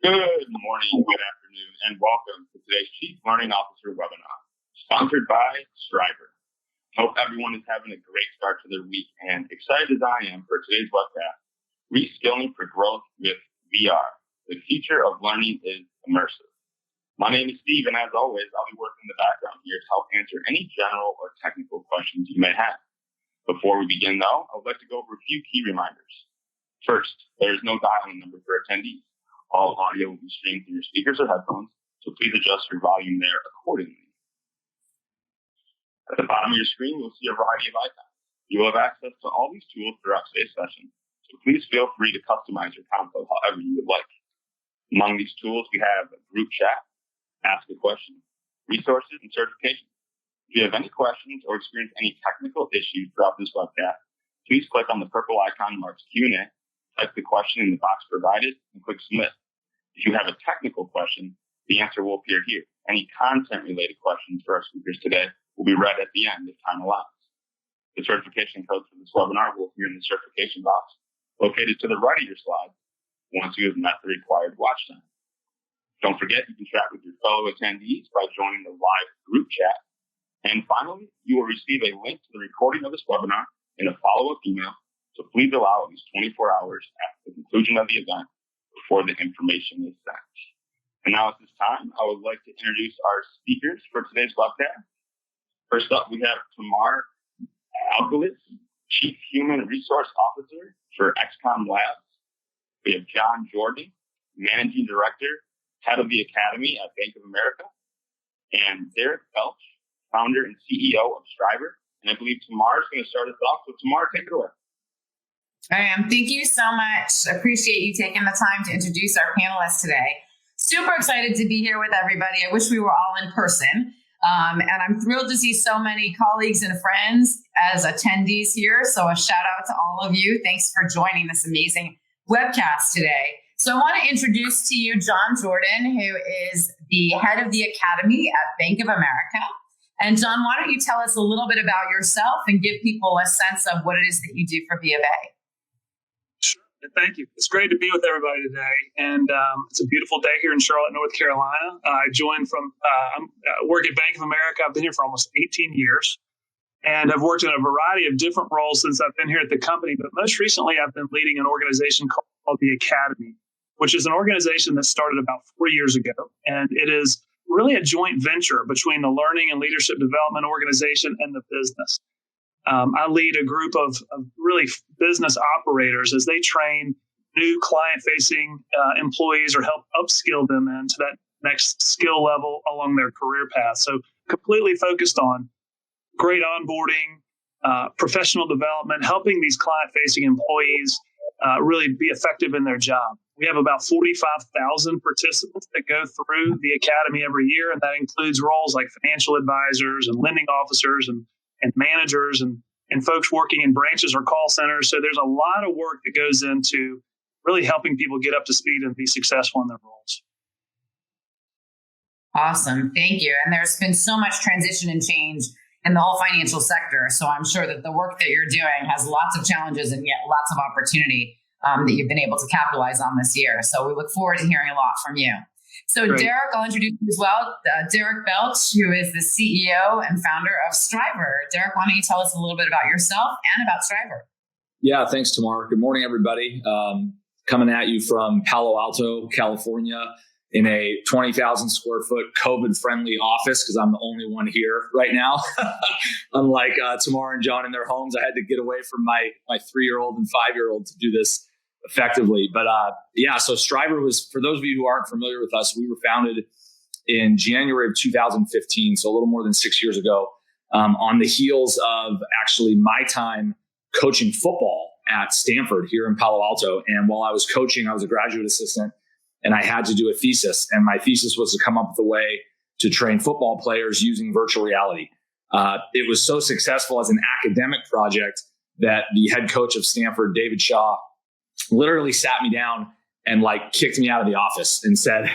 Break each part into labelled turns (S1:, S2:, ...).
S1: Good morning, good afternoon, and welcome to today's Chief Learning Officer webinar, sponsored by Strivr. Hope everyone is having a great start to their week, and excited as I am for today's webcast, Reskilling for Growth with VR. The future of learning is immersive. My name is Steve, and as always, I'll be working in the background here to help answer any general or technical questions you may have. Before we begin, though, I would like to go over a few key reminders. First, there is no dial-in number for attendees. All audio will be streamed through your speakers or headphones, so please adjust your volume there accordingly. At the bottom of your screen, you'll see a variety of icons. You will have access to all these tools throughout today's session, so please feel free to customize your console however you would like. Among these tools, we have a group chat, ask a question, resources, and certifications. If you have any questions or experience any technical issues throughout this webcast, please click on the purple icon marked Q&A, type the question in the box provided, and click Submit. If you have a technical question, the answer will appear here. Any content-related questions for our speakers today will be read at the end if time allows. The certification code for this webinar will appear in the certification box located to the right of your slide once you have met the required watch time. Don't forget, you can chat with your fellow attendees by joining the live group chat. And finally, you will receive a link to the recording of this webinar in a follow-up email, so please allow at least 24 hours after the conclusion of the event before the information is sent. And now at this time, I would like to introduce our speakers for today's webcast. First up, we have Tamar Algalis, Chief Human Resource Officer for XCOM Labs. We have John Jordan, Managing Director, Head of the Academy at Bank of America, and Derek Belch, Founder and CEO of Strivr. And I believe Tamar is going to start us off. So Tamar, take it away.
S2: Thank you so much. Appreciate you taking the time to introduce our panelists today. Super excited to be here with everybody. I wish we were all in person. And I'm thrilled to see so many colleagues and friends as attendees here. So a shout out to all of you. Thanks for joining this amazing webcast today. So I want to introduce to you John Jordan, who is the head of the Academy at Bank of America. And John, why don't you tell us a little bit about yourself and give people a sense of what it is that you do for B of A?
S3: Sure. Thank you. It's great to be with everybody today. And it's a beautiful day here in Charlotte, North Carolina. I joined from, I work at Bank of America. I've been here for almost 18 years. And I've worked in a variety of different roles since I've been here at the company. But most recently, I've been leading an organization called the Academy, which is an organization that started about 4 years ago. And it is really a joint venture between the learning and leadership development organization and the business. I lead a group of really business operators as they train new client-facing employees or help upskill them into that next skill level along their career path. So completely focused on great onboarding, professional development, helping these client-facing employees really be effective in their job. We have about 45,000 participants that go through the Academy every year, and that includes roles like financial advisors and lending officers and managers and folks working in branches or call centers. So there's a lot of work that goes into really helping people get up to speed and be successful in their roles.
S2: Awesome. Thank you. And there's been so much transition and change in the whole financial sector. So I'm sure that the work that you're doing has lots of challenges and yet lots of opportunity that you've been able to capitalize on this year. So we look forward to hearing a lot from you. So Great. Derek, I'll introduce you as well. Derek Belch, who is the CEO and founder of Strivr. Derek, why don't you tell us a little bit about yourself and about Strivr?
S4: Yeah, thanks, Tamar. Good morning, everybody. Coming at you from Palo Alto, California, in a 20,000 square foot COVID-friendly office because I'm the only one here right now. Unlike Tamar and John in their homes, I had to get away from my 3-year-old and 5-year-old to do this effectively. But so Strivr was, for those of you who aren't familiar with us, we were founded in January of 2015, so a little more than 6 years ago, on the heels of actually my time coaching football at Stanford here in Palo Alto. And while I was coaching, I was a graduate assistant, and I had to do a thesis. And my thesis was to come up with a way to train football players using virtual reality. It was so successful as an academic project that the head coach of Stanford, David Shaw, literally sat me down and kicked me out of the office and said,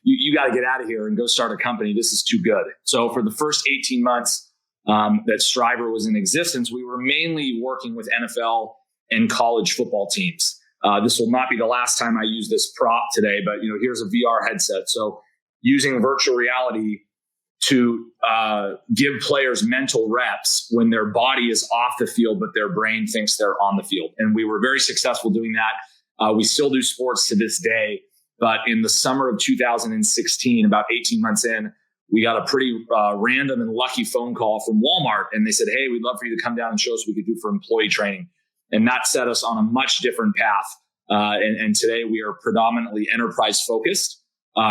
S4: you got to get out of here and go start a company. This is too good. So for the first 18 months that Strivr was in existence, we were mainly working with NFL and college football teams. This will not be the last time I use this prop today, but here's a VR headset. So using virtual reality to give players mental reps when their body is off the field, but their brain thinks they're on the field. And we were very successful doing that. We still do sports to this day, but in the summer of 2016, about 18 months in, we got a pretty random and lucky phone call from Walmart. And they said, hey, we'd love for you to come down and show us what we could do for employee training. And that set us on a much different path. And today we are predominantly enterprise focused,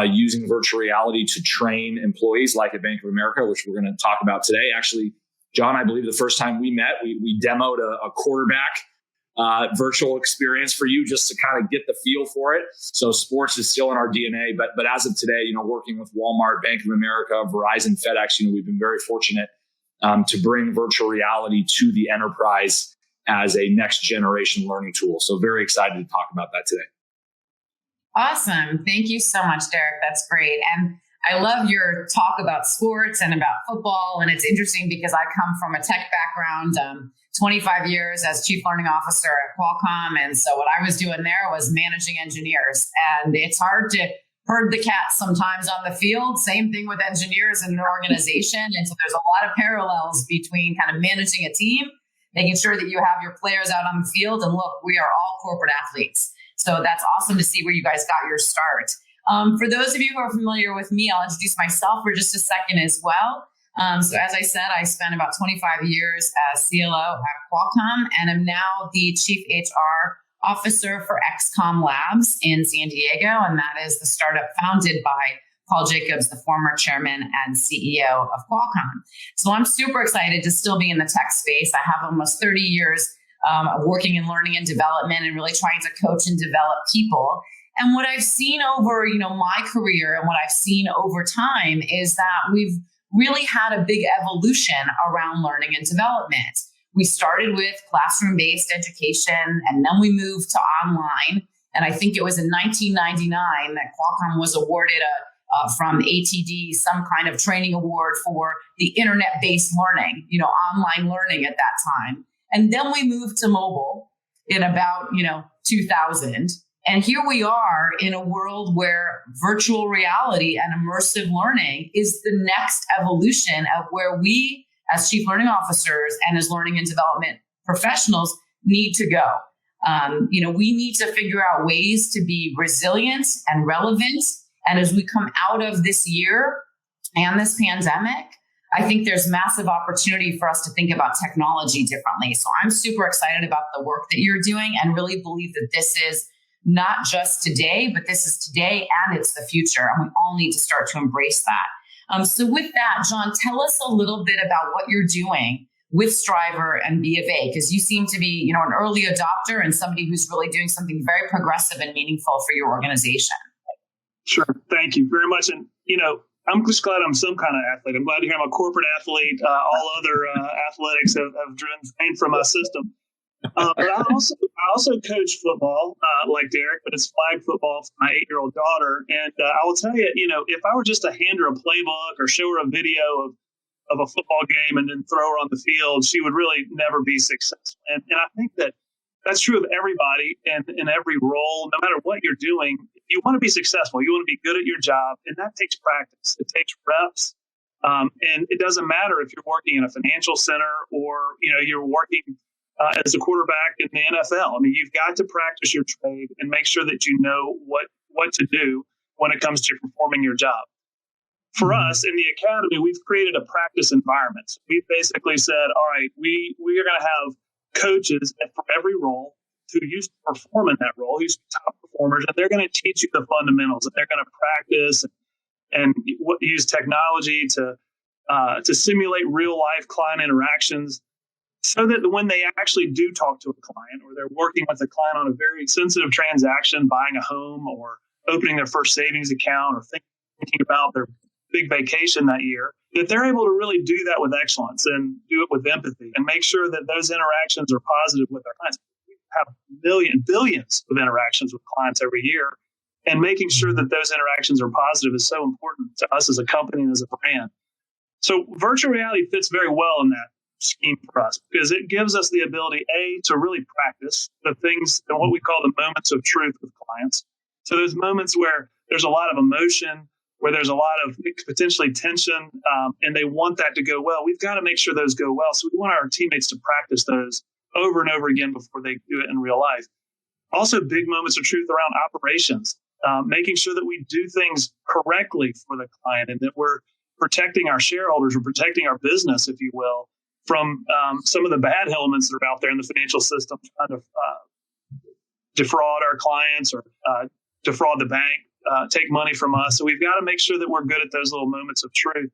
S4: using virtual reality to train employees like at Bank of America, which we're going to talk about today. Actually, John, I believe the first time we met, we demoed a quarterback virtual experience for you just to kind of get the feel for it. So sports is still in our DNA, but as of today, working with Walmart, Bank of America, Verizon, FedEx, we've been very fortunate to bring virtual reality to the enterprise as a next generation learning tool. So very excited to talk about that today.
S2: Awesome. Thank you so much, Derek. That's great. And I love your talk about sports and about football. And it's interesting because I come from a tech background, 25 years as chief learning officer at Qualcomm. And so what I was doing there was managing engineers. And it's hard to herd the cats sometimes on the field. Same thing with engineers in an organization. And so there's a lot of parallels between kind of managing a team, making sure that you have your players out on the field. And look, we are all corporate athletes. So that's awesome to see where you guys got your start. For those of you who are familiar with me, I'll introduce myself for just a second as well. So as I said, I spent about 25 years as CLO at Qualcomm, and I'm now the Chief HR Officer for XCOM Labs in San Diego. And that is the startup founded by Paul Jacobs, the former chairman and CEO of Qualcomm. So I'm super excited to still be in the tech space. I have almost 30 years of working in learning and development and really trying to coach and develop people. And what I've seen over, my career and what I've seen over time is that we've really had a big evolution around learning and development. We started with classroom-based education, and then we moved to online. And I think it was in 1999 that Qualcomm was awarded from ATD some kind of training award for the internet-based learning, online learning at that time. And then we moved to mobile in about, 2000. And here we are in a world where virtual reality and immersive learning is the next evolution of where we as chief learning officers and as learning and development professionals need to go. We need to figure out ways to be resilient and relevant. And as we come out of this year and this pandemic, I think there's massive opportunity for us to think about technology differently. So I'm super excited about the work that you're doing and really believe that this is not just today, but this is today and it's the future. And we all need to start to embrace that. So with that, John, tell us a little bit about what you're doing with Strivr and B of A, because you seem to be, an early adopter and somebody who's really doing something very progressive and meaningful for your organization.
S3: Sure. Thank you very much. And, I'm just glad I'm some kind of athlete. I'm glad to hear I'm a corporate athlete. All other athletics have drained from my system. But I also coach football, like Derek, but it's flag football for my 8-year-old daughter. And I will tell you, if I were just to hand her a playbook or show her a video of a football game and then throw her on the field, she would really never be successful. And I think that's true of everybody and in every role, no matter what you're doing. You want to be successful. You want to be good at your job, and that takes practice. It takes reps. And it doesn't matter if you're working in a financial center or, you're working as a quarterback in the NFL. I mean, you've got to practice your trade and make sure that you know what to do when it comes to performing your job. For us in the academy, we've created a practice environment. So we've basically said, all right, we are going to have coaches for every role who used to perform in that role, who's top performers, and they're going to teach you the fundamentals, and they're going to practice and use technology to simulate real life client interactions, so that when they actually do talk to a client or they're working with a client on a very sensitive transaction, buying a home or opening their first savings account or thinking about their big vacation that year, that they're able to really do that with excellence and do it with empathy and make sure that those interactions are positive with their clients. We have billions of interactions with clients every year, and making sure that those interactions are positive is so important to us as a company and as a brand. So virtual reality fits very well in that scheme for us because it gives us the ability, to really practice the things and what we call the moments of truth with clients. So those moments where there's a lot of emotion, where there's a lot of potentially tension, and they want that to go well, we've got to make sure those go well. So we want our teammates to practice those over and over again before they do it in real life. Also, big moments of truth around operations, making sure that we do things correctly for the client and that we're protecting our shareholders, we're protecting our business, if you will, from some of the bad elements that are out there in the financial system, trying to defraud our clients or defraud the bank, take money from us. So we've got to make sure that we're good at those little moments of truth.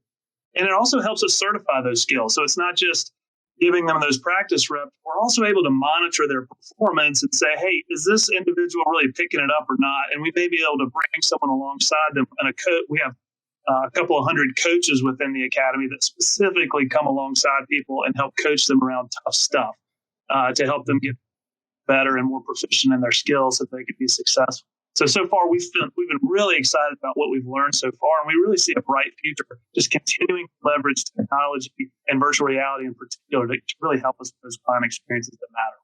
S3: And it also helps us certify those skills. So it's not just giving them those practice reps. We're also able to monitor their performance and say, hey, is this individual really picking it up or not? And we may be able to bring someone alongside them. And we have a couple of hundred coaches within the academy that specifically come alongside people and help coach them around tough stuff to help them get better and more proficient in their skills so that they can be successful. So far, we've been really excited about what we've learned so far, and we really see a bright future just continuing to leverage technology and virtual reality in particular to really help us with those client experiences that matter.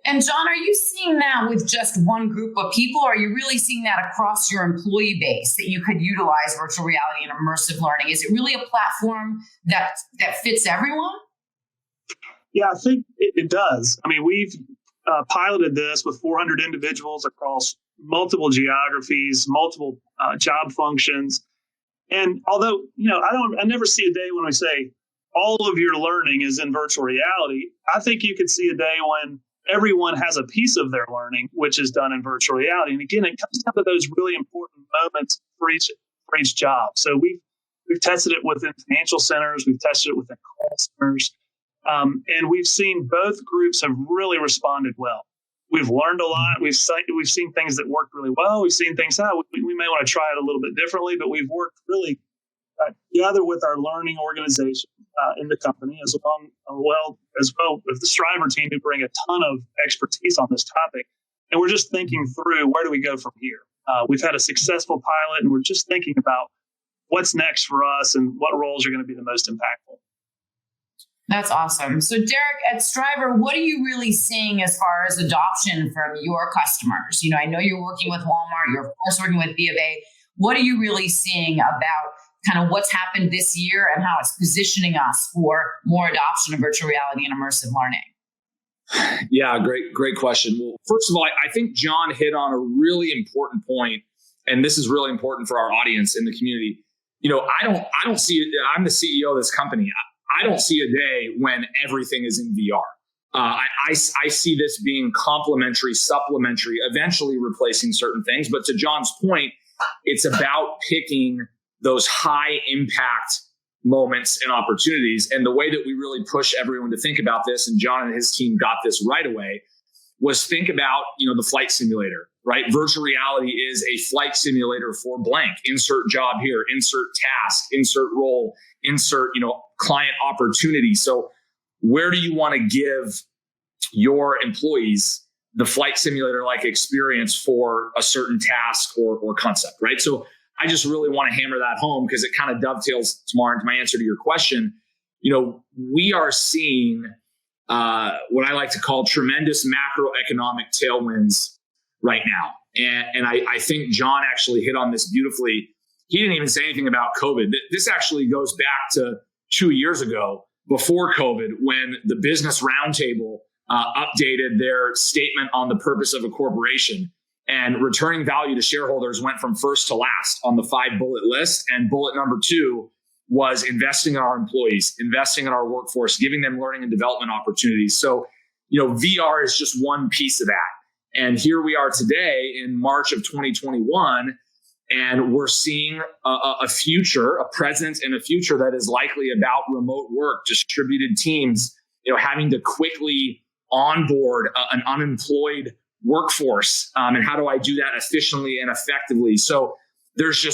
S2: And John, are you seeing that with just one group of people, or are you really seeing that across your employee base that you could utilize virtual reality and immersive learning? Is it really a platform that fits everyone?
S3: Yeah, I think it does. I mean, we've piloted this with 400 individuals across multiple geographies, multiple job functions. And although, I never see a day when we say all of your learning is in virtual reality. I think you could see a day when everyone has a piece of their learning, which is done in virtual reality. And again, it comes down to those really important moments for each job. So we've tested it within financial centers. We've tested it within call centers. And we've seen both groups have really responded well. We've learned a lot. We've seen things that worked really well. We've seen things we may want to try it a little bit differently, but we've worked really together with our learning organization in the company, as well with the Strivr team, who bring a ton of expertise on this topic. And we're just thinking through, where do we go from here? We've had a successful pilot, and we're just thinking about what's next for us and what roles are going to be the most impactful.
S2: That's awesome. So Derek, at Strivr, what are you really seeing as far as adoption from your customers? I know you're working with Walmart, you're of course working with B of A. What are you really seeing about kind of what's happened this year and how it's positioning us for more adoption of virtual reality and immersive learning?
S4: Yeah, great question. Well, first of all, I think John hit on a really important point, and this is really important for our audience in the community. I don't see it. I'm the CEO of this company. I don't see a day when everything is in VR. I see this being complementary, supplementary, eventually replacing certain things. But to John's point, it's about picking those high impact moments and opportunities. And the way that we really push everyone to think about this, and John and his team got this right away, was think about, the flight simulator, right? Virtual reality is a flight simulator for blank. Insert job here, insert task, insert role, insert, client opportunity. So where do you want to give your employees the flight simulator like experience for a certain task or concept, right? So I just really want to hammer that home because it kind of dovetails, Tamar, into my answer to your question. We are seeing what I like to call tremendous macroeconomic tailwinds right now. And I think John actually hit on this beautifully. He didn't even say anything about COVID. This actually goes back to 2 years ago, before COVID, when the Business Roundtable updated their statement on the purpose of a corporation, and returning value to shareholders went from first to last on the 5-bullet list. And bullet number 2 was investing in our employees, investing in our workforce, giving them learning and development opportunities. So, VR is just one piece of that. And here we are today in March of 2021, and we're seeing a future, a present and a future that is likely about remote work, distributed teams, having to quickly onboard an unemployed workforce. And how do I do that efficiently and effectively? So there's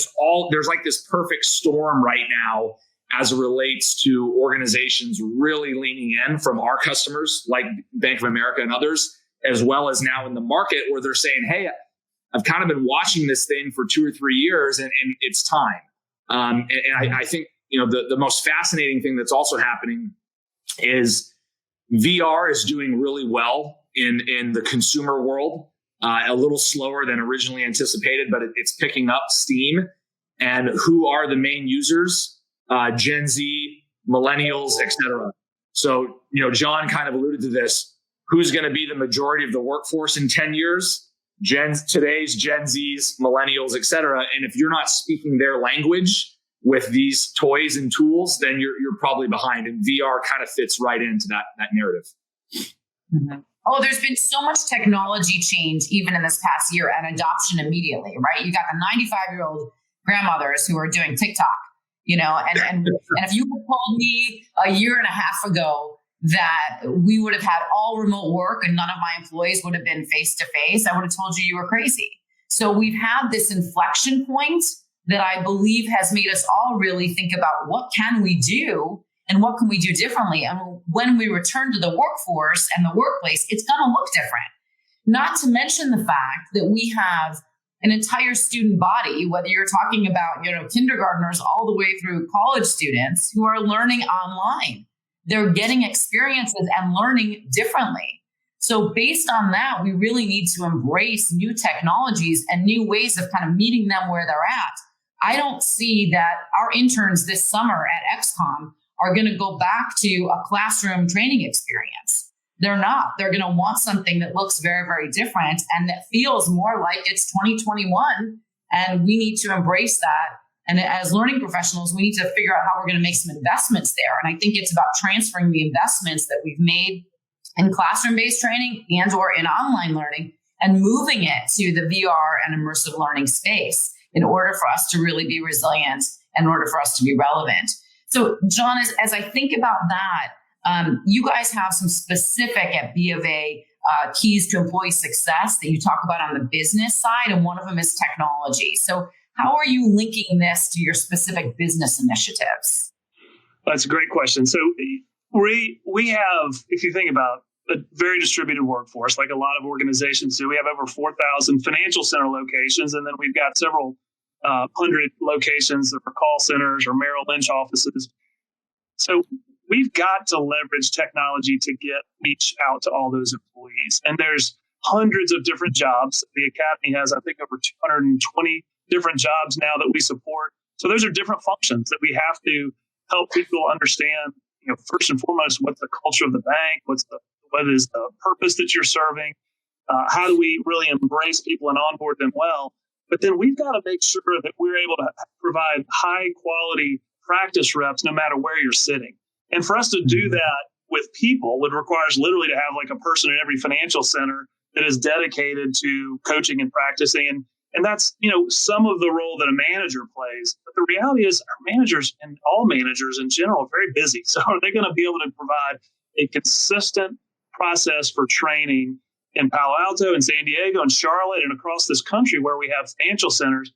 S4: like this perfect storm right now as it relates to organizations really leaning in, from our customers like Bank of America and others, as well as now in the market where they're saying, hey, I've kind of been watching this thing for 2 or 3 years and it's time. And I think, the most fascinating thing that's also happening is VR is doing really well in the consumer world, a little slower than originally anticipated, but it's picking up steam. And who are the main users? Gen Z, millennials, et cetera. So, John kind of alluded to this. Who's going to be the majority of the workforce in 10 years? Today's Gen Zs, millennials, et cetera. And if you're not speaking their language with these toys and tools, then you're probably behind. And VR kind of fits right into that narrative.
S2: Mm-hmm. Oh, there's been so much technology change even in this past year and adoption immediately, right? You got the 95-year-old grandmothers who are doing TikTok, and if you had told me a year and a half ago that we would have had all remote work and none of my employees would have been face-to-face, I would have told you were crazy. So we've had this inflection point that I believe has made us all really think about what can we do and what can we do differently. And when we return to the workforce and the workplace, it's going to look different. Not to mention the fact that we have an entire student body, whether you're talking about, kindergartners all the way through college students who are learning online. They're getting experiences and learning differently. So based on that, we really need to embrace new technologies and new ways of kind of meeting them where they're at. I don't see that our interns this summer at XCOM are going to go back to a classroom training experience. They're not. They're going to want something that looks very, very different and that feels more like it's 2021. And we need to embrace that. And as learning professionals, we need to figure out how we're going to make some investments there. And I think it's about transferring the investments that we've made in classroom-based training and or in online learning and moving it to the VR and immersive learning space in order for us to really be resilient, in order for us to be relevant. So, John, as I think about that, you guys have some specific at B of A keys to employee success that you talk about on the business side, and one of them is technology. So how are you linking this to your specific business initiatives?
S3: That's a great question. So we have, if you think about a very distributed workforce, like a lot of organizations do, we have over 4,000 financial center locations, and then we've got several hundred locations that are call centers or Merrill Lynch offices. So we've got to leverage technology to get reach out to all those employees. And there's hundreds of different jobs. The Academy has, I think, over 220 different jobs now that we support. So those are different functions that we have to help people understand, first and foremost, what's the culture of the bank? What is the purpose that you're serving? How do we really embrace people and onboard them well? But then we've got to make sure that we're able to provide high quality practice reps no matter where you're sitting. And for us to do that with people would requires literally to have like a person in every financial center that is dedicated to coaching and practicing. And that's, some of the role that a manager plays. But the reality is our managers and all managers in general are very busy. So are they going to be able to provide a consistent process for training in Palo Alto and San Diego and Charlotte and across this country where we have financial centers?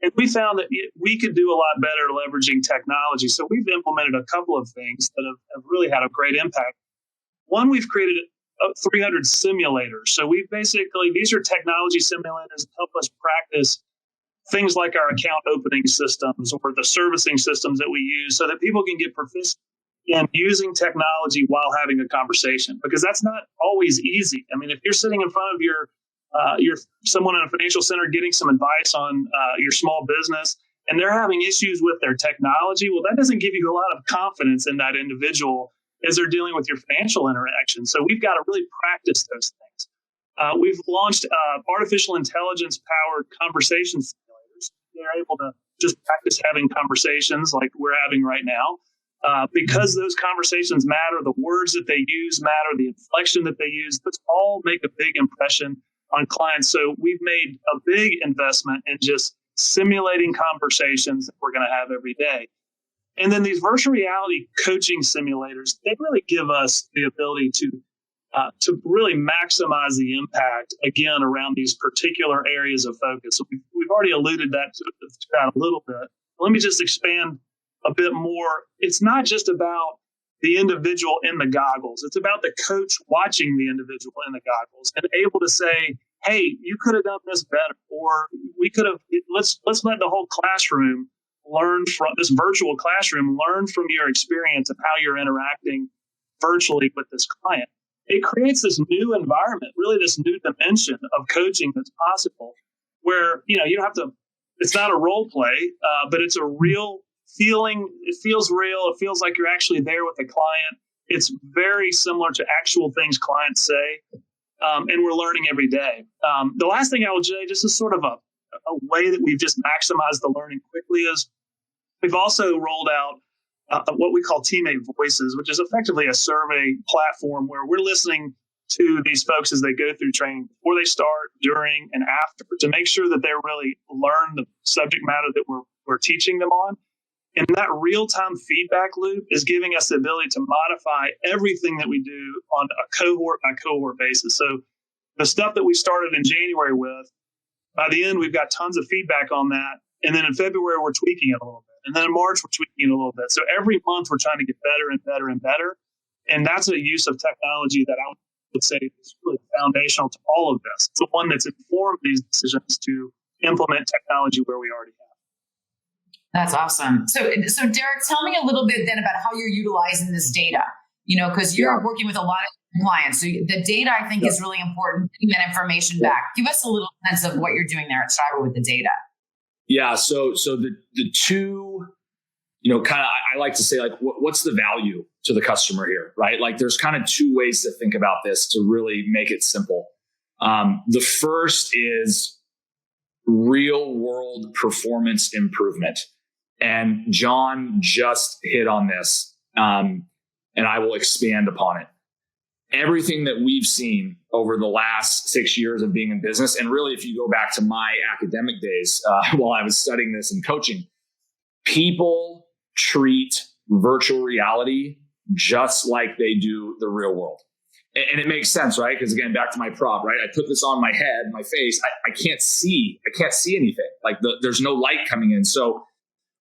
S3: And we found that we could do a lot better leveraging technology. So we've implemented a couple of things that have really had a great impact. One, we've created 300 simulators. So these are technology simulators that help us practice things like our account opening systems or the servicing systems that we use so that people can get proficient in using technology while having a conversation, because that's not always easy. I mean, if you're sitting in front of your someone in a financial center getting some advice on your small business and they're having issues with their technology, well, that doesn't give you a lot of confidence in that individual as they're dealing with your financial interactions. So we've got to really practice those things. We've launched artificial intelligence-powered conversation simulators. They're able to just practice having conversations like we're having right now. Because those conversations matter, the words that they use matter, the inflection that they use, those all make a big impression on clients. So we've made a big investment in just simulating conversations that we're going to have every day. And then these virtual reality coaching simulators, they really give us the ability to really maximize the impact, again, around these particular areas of focus. So we've already alluded to that a little bit. Let me just expand a bit more. It's not just about the individual in the goggles. It's about the coach watching the individual in the goggles and able to say, hey, you could have done this better, or we could have, let's let the whole classroom learn from this virtual classroom, learn from your experience of how you're interacting virtually with this client, it creates this new environment, really this new dimension of coaching that's possible where, you don't have to, it's not a role play, but it's a real feeling. It feels real. It feels like you're actually there with the client. It's very similar to actual things clients say. And we're learning every day. The last thing I will say, just as sort of a way that we've just maximized the learning quickly, is we've also rolled out what we call teammate voices, which is effectively a survey platform where we're listening to these folks as they go through training before they start, during, and after, to make sure that they really learn the subject matter that we're teaching them on. And that real-time feedback loop is giving us the ability to modify everything that we do on a cohort-by-cohort basis. So the stuff that we started in January with, by the end, we've got tons of feedback on that. And then in February, we're tweaking it a little bit. And then in March, we're tweaking it a little bit. So every month, we're trying to get better and better and better. And that's a use of technology that I would say is really foundational to all of this. It's the one that's informed these decisions to implement technology where we already have.
S2: That's awesome. So Derek, tell me a little bit then about how you're utilizing this data, because you're working with a lot of clients. So the data, I think, is really important, getting that information back. Give us a little sense of what you're doing there at Strivr with the data.
S4: Yeah. So the two, I like to say, like, what's the value to the customer here, right? Like, there's kind of two ways to think about this to really make it simple. The first is real world performance improvement. And John just hit on this, and I will expand upon it. Everything that we've seen over the last 6 years of being in business, and really if you go back to my academic days while I was studying this and coaching, people treat virtual reality just like they do the real world. And it makes sense, right? Because again, back to my prop, right? I put this on my head, my face. I can't see anything. Like there's no light coming in. So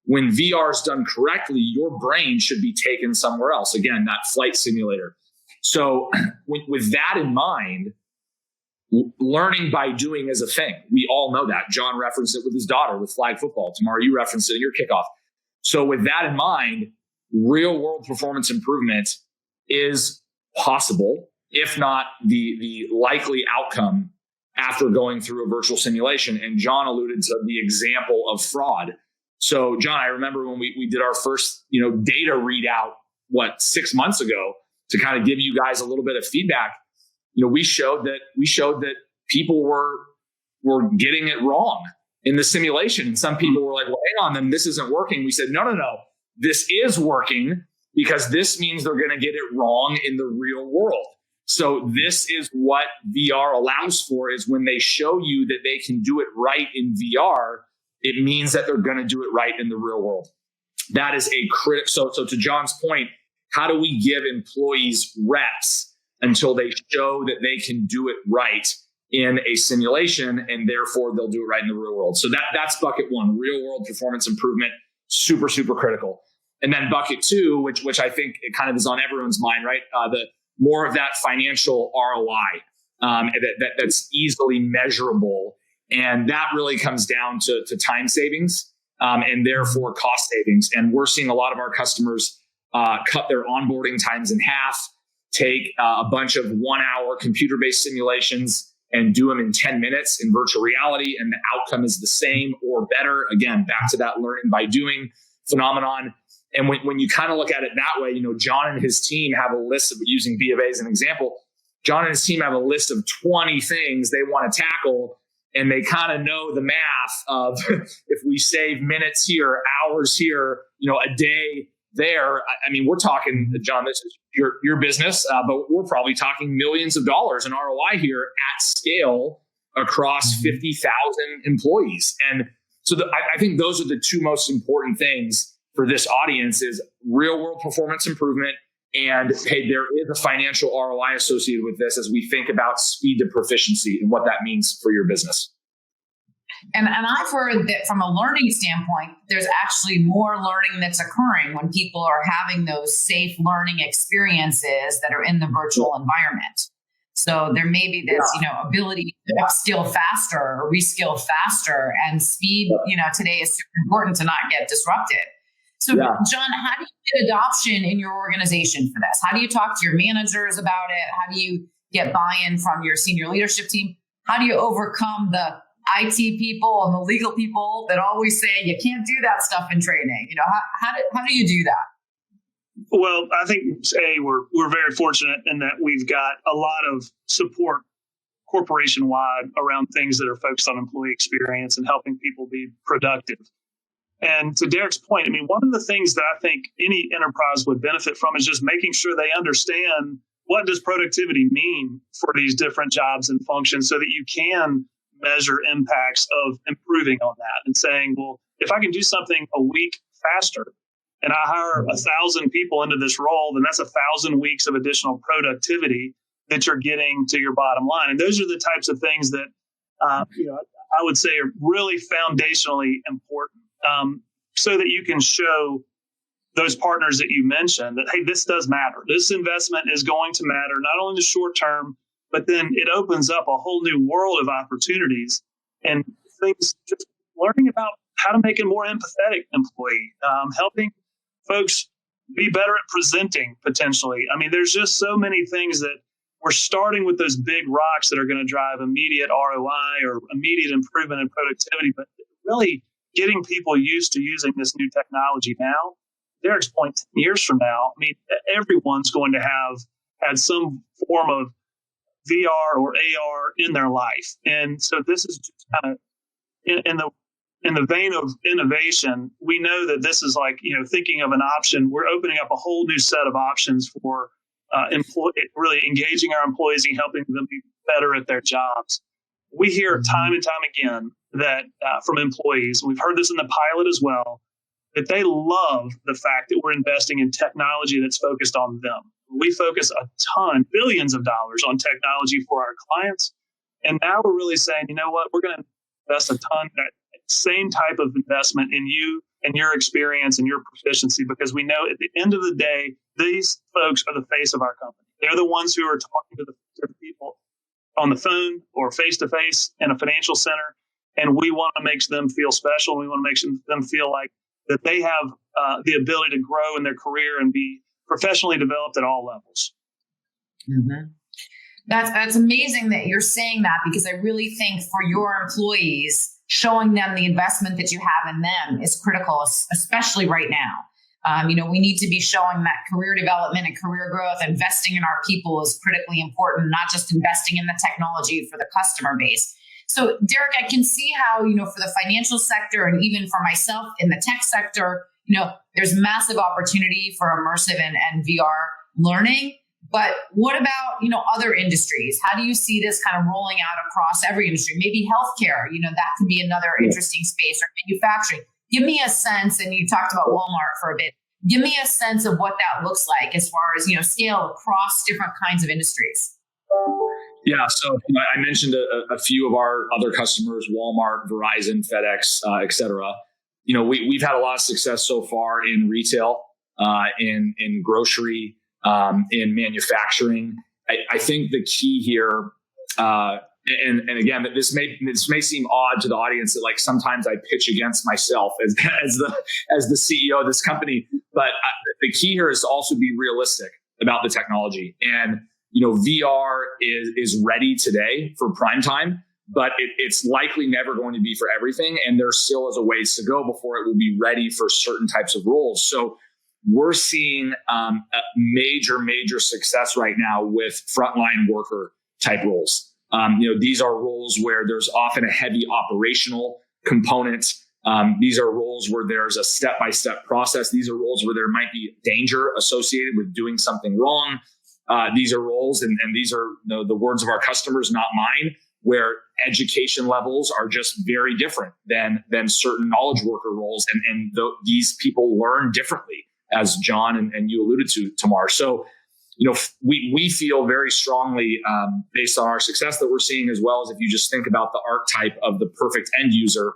S4: when VR is done correctly, your brain should be taken somewhere else. Again, that flight simulator. So with that in mind, learning by doing is a thing. We all know that. John referenced it with his daughter with flag football. Tomorrow you referenced it in your kickoff. So with that in mind, real world performance improvement is possible, if not the likely outcome after going through a virtual simulation. And John alluded to the example of fraud. So John, I remember when we did our first, data readout, 6 months ago, to kind of give you guys a little bit of feedback. We showed that people were getting it wrong in the simulation. And some people were like, well, hang on, then this isn't working. We said, no, this is working because this means they're going to get it wrong in the real world. So this is what VR allows for, is when they show you that they can do it right in VR, it means that they're going to do it right in the real world. That is a critical. So to John's point, how do we give employees reps until they show that they can do it right in a simulation, and therefore they'll do it right in the real world? So that's bucket one, real world performance improvement, super, super critical. And then bucket two, which I think it kind of is on everyone's mind, right? The more of that financial ROI that's easily measurable. And that really comes down to time savings and therefore cost savings. And we're seeing a lot of our customers cut their onboarding times in half, take a bunch of 1 hour computer-based simulations and do them in 10 minutes in virtual reality. And the outcome is the same or better. Again, back to that learning by doing phenomenon. And when you kind of look at it that way, John and his team have a list of, using B of A as an example, John and his team have a list of 20 things they want to tackle. And they kind of know the math of if we save minutes here, hours here, a day there. I mean, we're talking, John, this is your business, but we're probably talking millions of dollars in ROI here at scale across 50,000 employees. And so I think those are the two most important things for this audience: is real world performance improvement. And hey, there is a financial ROI associated with this as we think about speed to proficiency and what that means for your business.
S2: And I've heard that from a learning standpoint, there's actually more learning that's occurring when people are having those safe learning experiences that are in the virtual environment. So there may be this, ability to upskill faster or reskill faster, and speed, today is super important to not get disrupted. So,
S4: Yeah.
S2: John, how do you get adoption in your organization for this? How do you talk to your managers about it? How do you get buy-in from your senior leadership team? How do you overcome the IT people and the legal people that always say you can't do that stuff in training? How do you do that?
S3: Well, I think we're very fortunate in that we've got a lot of support corporation-wide around things that are focused on employee experience and helping people be productive. And to Derek's point, I mean, one of the things that I think any enterprise would benefit from is just making sure they understand what does productivity mean for these different jobs and functions so that you can measure impacts of improving on that and saying, well, if I can do something a week faster and I hire 1,000 people into this role, then that's 1,000 weeks of additional productivity that you're getting to your bottom line. And those are the types of things that I would say are really foundationally important, so that you can show those partners that you mentioned that, hey, this does matter. This investment is going to matter, not only in the short term, but then it opens up a whole new world of opportunities and things, just learning about how to make a more empathetic employee, helping folks be better at presenting potentially. I mean, there's just so many things that we're starting with those big rocks that are going to drive immediate ROI or immediate improvement in productivity, but really getting people used to using this new technology now. Derek's point, 10 years from now, I mean, everyone's going to have had some form of VR or AR in their life. And so this is just kind of in the vein of innovation. We know that this is like, thinking of an option. We're opening up a whole new set of options for really engaging our employees and helping them be better at their jobs. We hear time and time again that from employees, we've heard this in the pilot as well, that they love the fact that we're investing in technology that's focused on them. We focus a ton, billions of dollars on technology for our clients. And now we're really saying, you know what, we're going to invest a ton, that same type of investment in you and your experience and your proficiency, because we know at the end of the day, these folks are the face of our company. They're the ones who are talking to the people on the phone or face-to-face in a financial center. And we want to make them feel special. We want to make them feel like that they have the ability to grow in their career and be professionally developed at all levels.
S2: Mm-hmm. That's amazing that you're saying that, because I really think for your employees, showing them the investment that you have in them is critical, especially right now. We need to be showing that career development and career growth, investing in our people is critically important, not just investing in the technology for the customer base. So, Derek, I can see how, for the financial sector and even for myself in the tech sector, there's massive opportunity for immersive and VR learning. But what about, other industries? How do you see this kind of rolling out across every industry? Maybe healthcare, that could be another interesting space, or manufacturing. Give me a sense, and you talked about Walmart for a bit. Give me a sense of what that looks like as far as, scale across different kinds of industries.
S4: Yeah, so I mentioned a few of our other customers, Walmart, Verizon, FedEx, et cetera. We've had a lot of success so far in retail, in grocery, in manufacturing. I think the key here, and again, this may seem odd to the audience that like sometimes I pitch against myself as the CEO of this company, but the key here is to also be realistic about the technology. And VR is ready today for prime time, but it's likely never going to be for everything. And there still is a ways to go before it will be ready for certain types of roles. So we're seeing a major success right now with frontline worker type roles. These are roles where there's often a heavy operational component. These are roles where there's a step-by-step process. These are roles where there might be danger associated with doing something wrong. These are roles, and these are the words of our customers, not mine, where education levels are just very different than certain knowledge worker roles. And these people learn differently, as John and you alluded to, Tamar. So, we feel very strongly based on our success that we're seeing, as well as if you just think about the archetype of the perfect end user,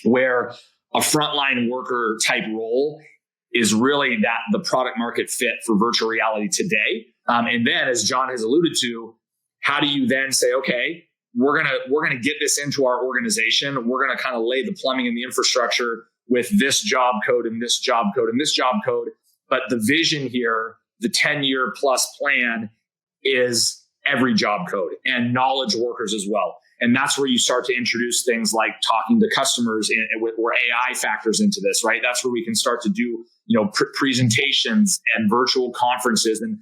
S4: where a frontline worker type role is really that the product market fit for virtual reality today. And then, as John has alluded to, how do you then say, okay, we're gonna get this into our organization. We're gonna kind of lay the plumbing and the infrastructure with this job code and this job code and this job code. But the vision here, the 10-year plus plan, is every job code and knowledge workers as well. And that's where you start to introduce things like talking to customers where AI factors into this, right? That's where we can start to do, presentations and virtual conferences and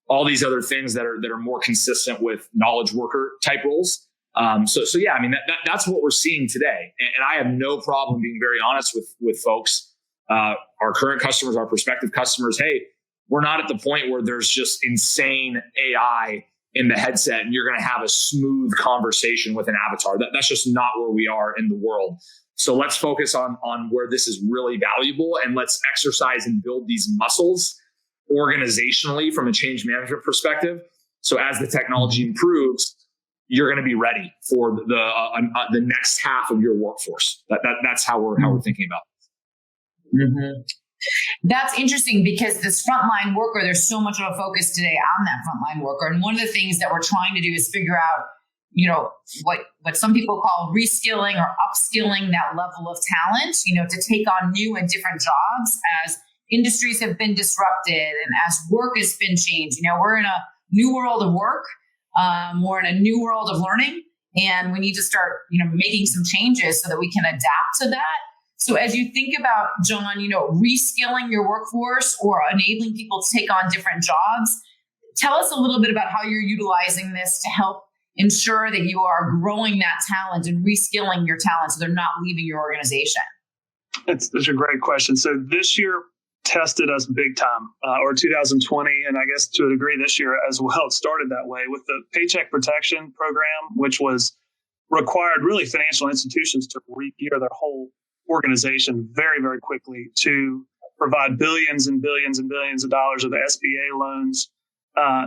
S4: all these other things that are more consistent with knowledge worker type roles. So yeah, I mean, that's what we're seeing today. And I have no problem being very honest with folks, our current customers, our prospective customers. Hey, we're not at the point where there's just insane AI in the headset and you're going to have a smooth conversation with an avatar. That's just not where we are in the world. So let's focus on where this is really valuable, and let's exercise and build these muscles organizationally from a change management perspective. So as the technology improves, you're going to be ready for the next half of your workforce. That's how we're thinking about it.
S2: Mm-hmm. That's interesting, because this frontline worker, there's so much of a focus today on that frontline worker. And one of the things that we're trying to do is figure out, what some people call reskilling or upskilling that level of talent, to take on new and different jobs as industries have been disrupted and as work has been changed. We're in a new world of work. We're in a new world of learning, and we need to start, making some changes so that we can adapt to that. So as you think about, John, reskilling your workforce or enabling people to take on different jobs, tell us a little bit about how you're utilizing this to help ensure that you are growing that talent and reskilling your talent so they're not leaving your organization.
S3: That's a great question. So this year tested us big time, or 2020, and I guess to a degree this year as well. It started that way with the Paycheck Protection Program, which was required really financial institutions to re-gear their whole organization very, very quickly to provide billions and billions and billions of dollars of SBA loans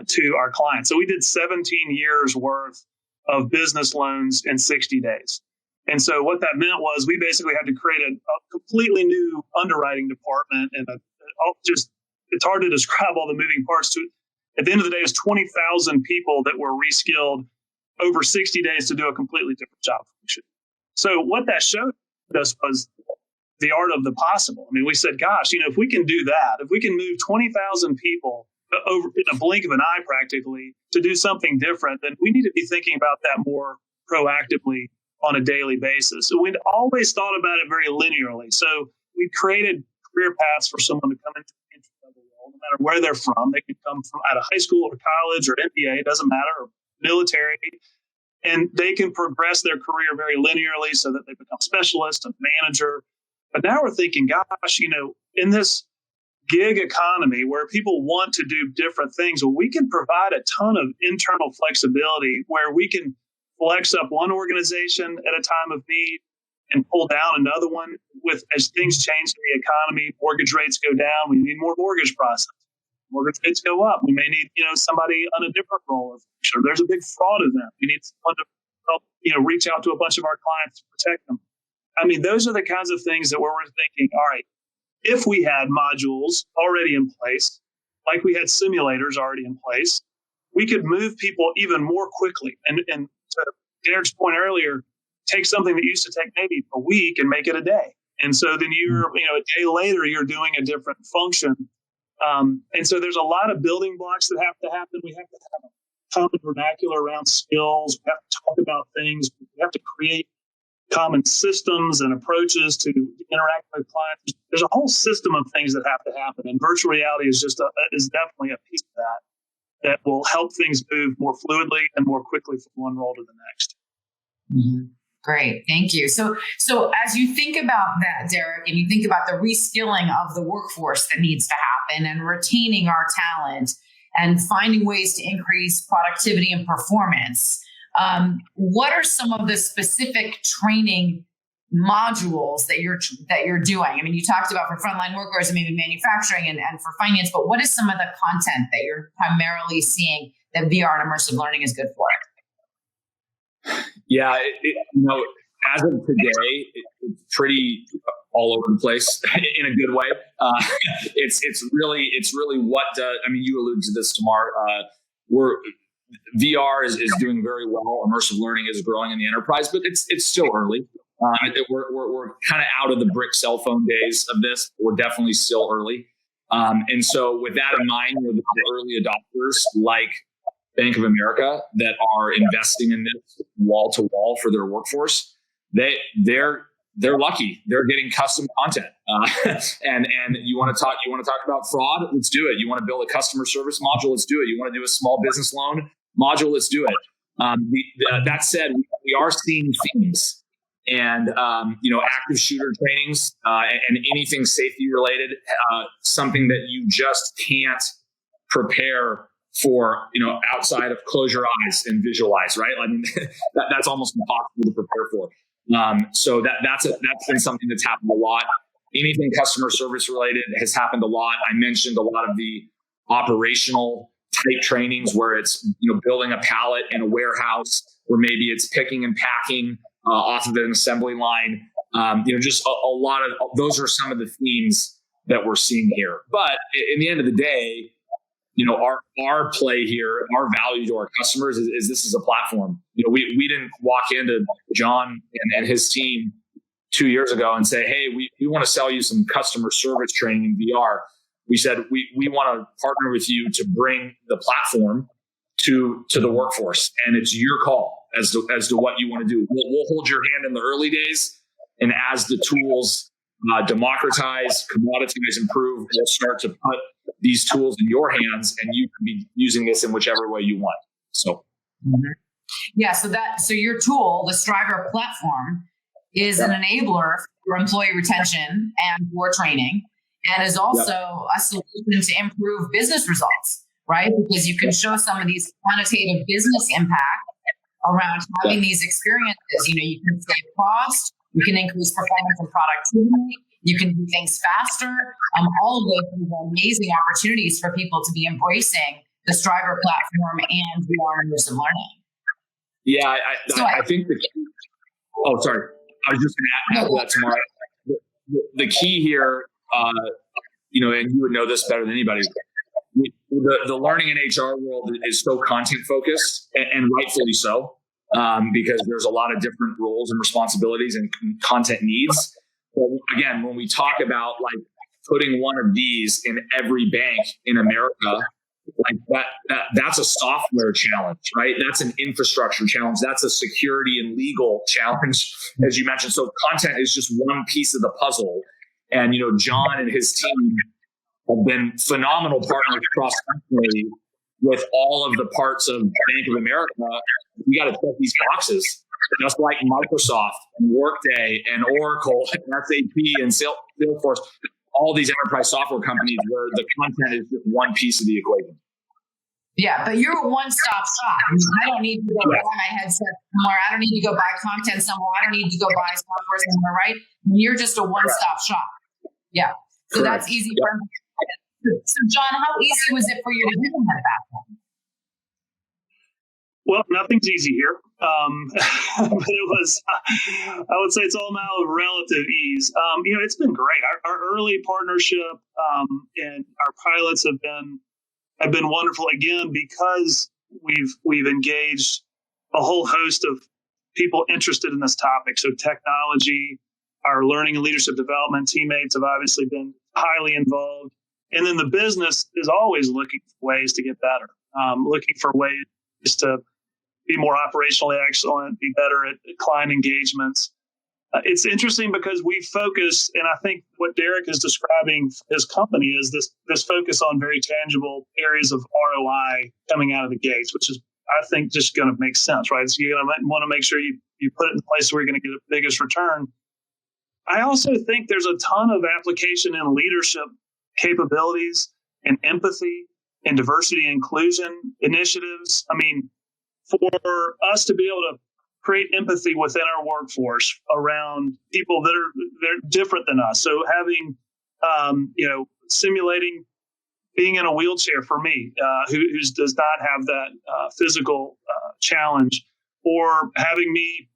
S3: to our clients. So we did 17 years worth of business loans in 60 days. And so what that meant was we basically had to create a completely new underwriting department, and it's hard to describe all the moving parts to it. At the end of the day, it was 20,000 people that were reskilled over 60 days to do a completely different job function. So what that showed us was the art of the possible. I mean, we said, gosh, if we can do that, if we can move 20,000 people over in a blink of an eye practically to do something different, then we need to be thinking about that more proactively on a daily basis. So we'd always thought about it very linearly. So we created career paths for someone to come into the entry-level role, no matter where they're from. They can come from out of high school or college or MBA, it doesn't matter, or military. And they can progress their career very linearly so that they become specialist and manager. But now we're thinking, gosh, in this gig economy where people want to do different things, well, we can provide a ton of internal flexibility where we can flex up one organization at a time of need and pull down another one as things change in the economy. Mortgage rates go down, we need more mortgage processing. Mortgage rates go up, we may need somebody on a different role. Sure, there's a big fraud event, we need someone to help reach out to a bunch of our clients to protect them. I mean, those are the kinds of things that we're thinking, all right, if we had modules already in place, like we had simulators already in place, we could move people even more quickly. And to Derek's point earlier, take something that used to take maybe a week and make it a day. And so then you're, a day later, you're doing a different function. And so there's a lot of building blocks that have to happen. We have to have a common vernacular around skills. We have to talk about things. We have to create common systems and approaches to interact with clients. There's a whole system of things that have to happen. And virtual reality is is definitely a piece of that will help things move more fluidly and more quickly from one role to the next.
S2: Mm-hmm. Great. Thank you. So as you think about that, Derek, and you think about the reskilling of the workforce that needs to happen and retaining our talent and finding ways to increase productivity and performance, what are some of the specific training modules that you're doing? I mean, you talked about for frontline workers and maybe manufacturing and for finance, but what is some of the content that you're primarily seeing that VR and immersive learning is good for?
S4: Yeah, as of today, it's pretty all over the place in a good way. It's really what you alluded to this, Tamar. VR is doing very well. Immersive learning is growing in the enterprise, but it's still early. We're kind of out of the brick cell phone days of this. We're definitely still early. And so with that in mind, the early adopters like Bank of America that are investing in this wall to wall for their workforce, they're lucky. They're getting custom content. And you want to talk about fraud? Let's do it. You want to build a customer service module? Let's do it. You want to do a small business loan module? Let's do it. That said, we are seeing themes and, active shooter trainings and anything safety related, something that you just can't prepare for, outside of close your eyes and visualize, right? I mean, that's almost impossible to prepare for. So that's been something that's happened a lot. Anything customer service related has happened a lot. I mentioned a lot of the operational type trainings where it's, building a pallet in a warehouse, or maybe it's picking and packing off of an assembly line. Just a lot of those are some of the themes that we're seeing here. But in the end of the day, our play here, our value to our customers is this is a platform. We didn't walk into John and his team 2 years ago and say, hey, we want to sell you some customer service training in VR. We said, we want to partner with you to bring the platform to the workforce. And it's your call as to what you want to do. We'll hold your hand in the early days. And as the tools democratize, commoditize, improve, we'll start to put these tools in your hands, and you can be using this in whichever way you want. So,
S2: yeah. So your tool, the Strivr platform, is an enabler for employee retention and for training, and is also a solution to improve business results, right? Because you can show some of these quantitative business impact around having these experiences. You can save cost, you can increase performance and productivity, you can do things faster. All of those are amazing opportunities for people to be embracing the Strivr platform and VR immersive learning.
S4: Yeah, I think the key. Oh, sorry. I was just going to add that tomorrow. The key here, and you would know this better than anybody. The learning in HR world is so content focused, and rightfully so, because there's a lot of different roles and responsibilities and content needs. But again, when we talk about like putting one of these in every bank in America, like that's a software challenge, right? That's an infrastructure challenge. That's a security and legal challenge, as you mentioned. So content is just one piece of the puzzle. And, John and his team have been phenomenal partners cross-country with all of the parts of Bank of America. We got to check these boxes, just like Microsoft and Workday and Oracle and SAP and Salesforce, all these enterprise software companies where the content is just one piece of the equation.
S2: Yeah, but you're a one-stop shop. I don't need to go buy my headset somewhere. I don't need to go buy content somewhere. I don't need to go buy software somewhere, right? You're just a one-stop shop. Yeah. So that's easy for me. So John, how easy was it for you to implement that one?
S3: Well, nothing's easy here. But it was, I would say it's all now of relative ease. It's been great. Our early partnership and our pilots have been wonderful, again, because we've engaged a whole host of people interested in this topic. So technology, our learning and leadership development teammates have obviously been highly involved. And then the business is always looking for ways to get better, looking for ways to be more operationally excellent, be better at client engagements. It's interesting because we focus, and I think what Derek is describing his company is this focus on very tangible areas of ROI coming out of the gates, which is, I think, just going to make sense, right? So you're going to want to make sure you put it in place where you're going to get the biggest return. I also think there's a ton of application in leadership capabilities and empathy and diversity and inclusion initiatives. I mean, for us to be able to create empathy within our workforce around people they're different than us. So having, simulating being in a wheelchair for me, who does not have that physical challenge, or having me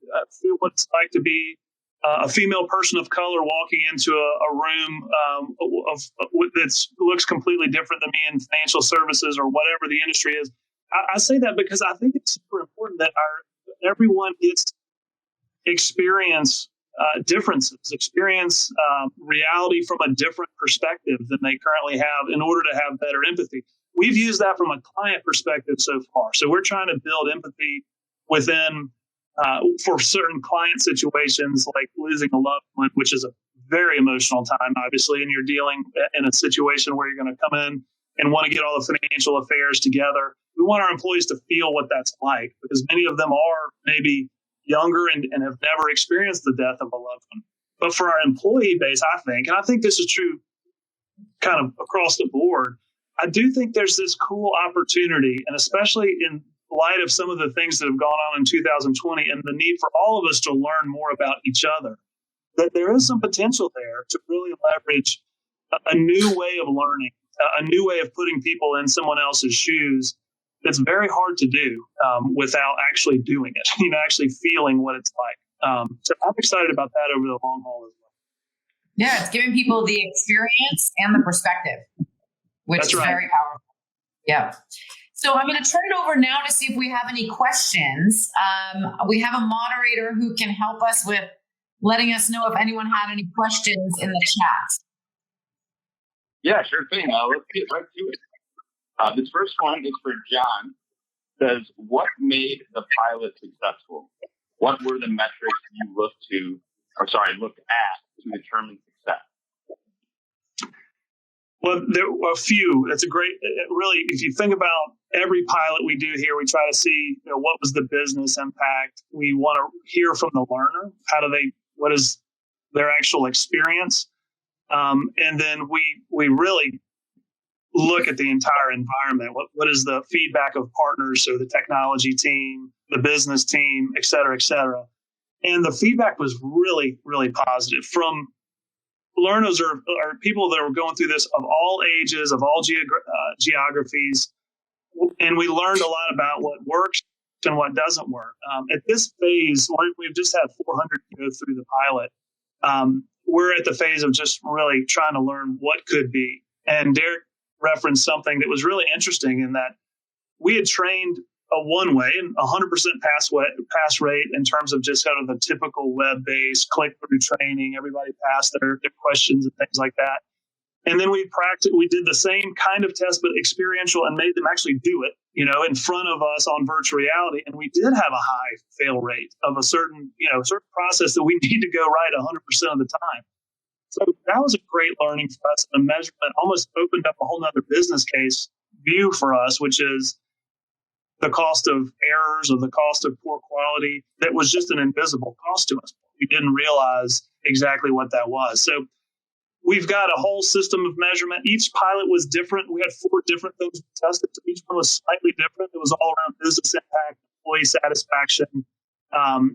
S3: feel what it's like to be a female person of color walking into a room that looks completely different than me in financial services or whatever the industry is. I say that because I think it's super important that everyone gets experience differences, experience reality from a different perspective than they currently have in order to have better empathy. We've used that from a client perspective so far. So we're trying to build empathy within for certain client situations like losing a loved one, which is a very emotional time, obviously, and you're dealing in a situation where you're going to come in and want to get all the financial affairs together. We want our employees to feel what that's like, because many of them are maybe younger and have never experienced the death of a loved one. But for our employee base, I think this is true kind of across the board, I do think there's this cool opportunity, and especially in light of some of the things that have gone on in 2020 and the need for all of us to learn more about each other, that there is some potential there to really leverage a new way of learning, a new way of putting people in someone else's shoes. That's very hard to do without actually doing it, actually feeling what it's like. So I'm excited about that over the long haul as well.
S2: Yeah, it's giving people the experience and the perspective, which is very powerful. Yeah. So I'm going to turn it over now to see if we have any questions. We have a moderator who can help us with letting us know if anyone had any questions in the chat.
S1: Yeah, sure thing. Let's get right to it. This first one is for John. It says, what made the pilot successful? What were the metrics you looked at to determine success?
S3: Well, there were a few. That's a great, really, if you think about every pilot we do here, we try to see, what was the business impact. We want to hear from the learner. What is their actual experience? And then we really look at the entire environment. What is the feedback of partners, so the technology team, the business team, et cetera, et cetera. And the feedback was really, really positive from learners or people that were going through this of all ages, of all geographies. And we learned a lot about what works and what doesn't work. At this phase, we've just had 400 go through the pilot. We're at the phase of just really trying to learn what could be. And Derek referenced something that was really interesting in that we had trained a one-way and 100% pass rate in terms of just kind of the typical web-based click-through training. Everybody passed their questions and things like that. And then we did the same kind of test, but experiential, and made them actually do it, in front of us on virtual reality. And we did have a high fail rate of a certain process that we need to go right 100% of the time. So that was a great learning for us. The measurement almost opened up a whole nother business case view for us, which is the cost of errors or the cost of poor quality. That was just an invisible cost to us. We didn't realize exactly what that was. So we've got a whole system of measurement. Each pilot was different. We had 4 different things we tested. So each one was slightly different. It was all around business impact, employee satisfaction,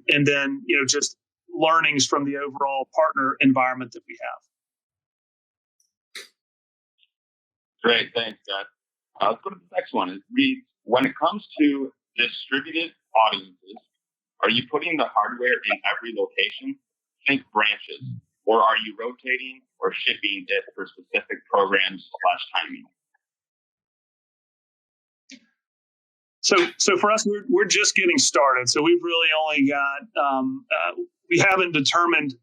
S3: and then, just learnings from the overall partner environment that we have.
S1: Great, thanks, Scott. Let's go to the next one. It reads, when it comes to distributed audiences, are you putting the hardware in every location? Think branches. Or are you rotating or shipping it for specific programs / timing?
S3: So for us, we're just getting started. So we've really only got, we haven't determined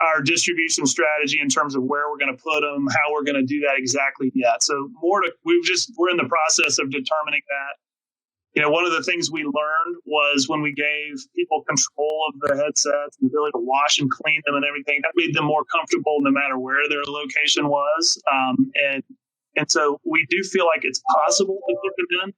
S3: our distribution strategy in terms of where we're going to put them, how we're going to do that exactly yet. So we're in the process of determining that. One of the things we learned was when we gave people control of their headsets and the ability to wash and clean them and everything, that made them more comfortable no matter where their location was. And so we do feel like it's possible to put them in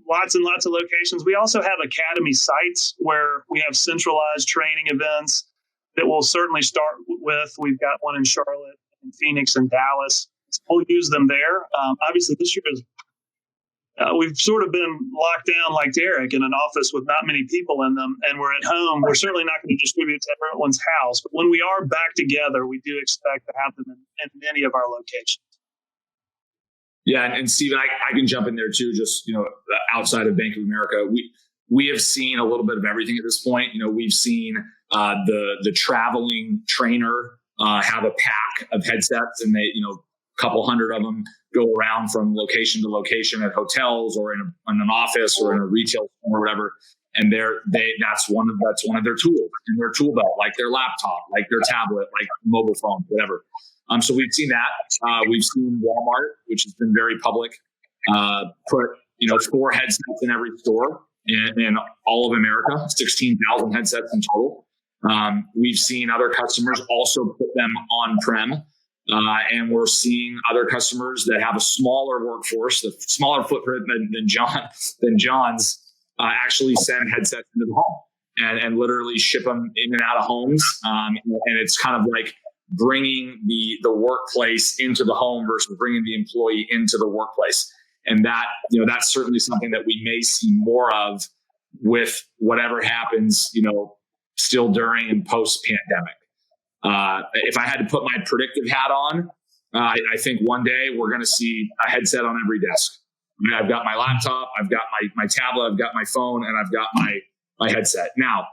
S3: lots and lots of locations. We also have academy sites where we have centralized training events that we'll certainly start with. We've got one in Charlotte, in Phoenix, and Dallas. So we'll use them there. Obviously, this year we've sort of been locked down like Derek in an office with not many people in them, and we're at home. We're certainly not going to distribute to everyone's house, but when we are back together, we do expect to have them in many of our locations.
S4: Yeah, and Stephen, I can jump in there too. Just outside of Bank of America, we have seen a little bit of everything at this point. We've seen the traveling trainer have a pack of headsets, and they a couple hundred of them go around from location to location at hotels or in an office or in a retail store or whatever. and that's one of their tools in their tool belt, like their laptop, like their tablet, like mobile phone, whatever. So we've seen that. We've seen Walmart, which has been very public, put 4 headsets in every store in all of America, 16,000 headsets in total. We've seen other customers also put them on-prem, and we're seeing other customers that have a smaller workforce, a smaller footprint than John's, actually send headsets into the home and literally ship them in and out of homes. And it's kind of like bringing the workplace into the home versus bringing the employee into the workplace. And that's certainly something that we may see more of with whatever happens, still during and post pandemic. If I had to put my predictive hat on, I think one day we're going to see a headset on every desk. I've got my laptop, I've got my tablet, I've got my phone, and I've got my headset. Now,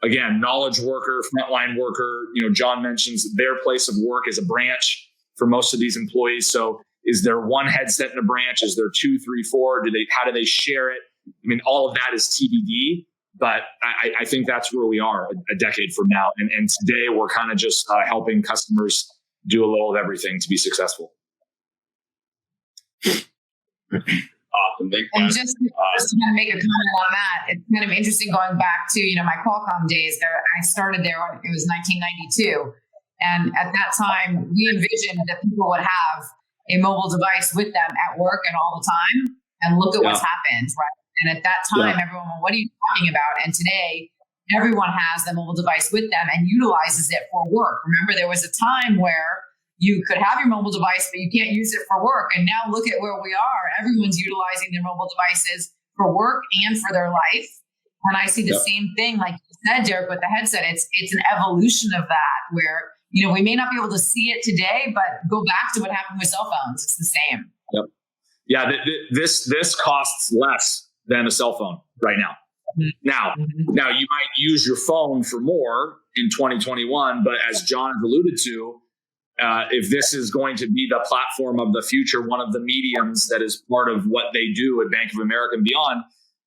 S4: again, knowledge worker, frontline worker, John mentions their place of work is a branch for most of these employees. So is there one headset in a branch? Is there 2, 3, 4? How do they share it? I mean, all of that is TBD, but I think that's where we are a decade from now. And today we're kind of just helping customers do a little of everything to be successful.
S1: Awesome. Thanks,
S2: and just to kind of make a comment on that, it's kind of interesting going back to, my Qualcomm days. I started there when it was 1992. And at that time, we envisioned that people would have a mobile device with them at work and all the time. And look at what's happened, right? And at that time, everyone went, what are you talking about? And today, everyone has the mobile device with them and utilizes it for work. Remember, there was a time where you could have your mobile device, but you can't use it for work. And now look at where we are. Everyone's utilizing their mobile devices for work and for their life. And I see the same thing, like you said, Derek, with the headset. It's an evolution of that where, we may not be able to see it today, but go back to what happened with cell phones. It's the same.
S4: Yep. Yeah, this costs less than a cell phone right now. Mm-hmm. Now you might use your phone for more in 2021, but as John alluded to, if this is going to be the platform of the future, one of the mediums that is part of what they do at Bank of America and beyond,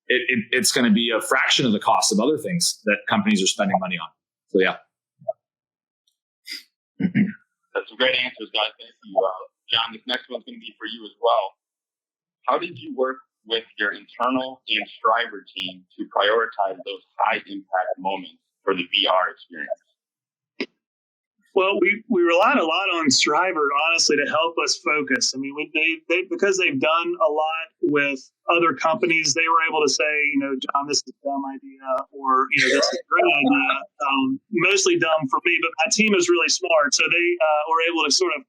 S4: it's going to be a fraction of the cost of other things that companies are spending money on. So, yeah.
S1: That's some great answers, guys. Thank you. John, this next one's going to be for you as well. How did you work with your internal and Strivr team to prioritize those high impact moments for the VR experience?
S3: Well, we relied a lot on Strivr, honestly, to help us focus. I mean, they because they've done a lot with other companies, they were able to say, John, this is a dumb idea, or, this is a great idea. Mostly dumb for me, but my team is really smart. So they were able to sort of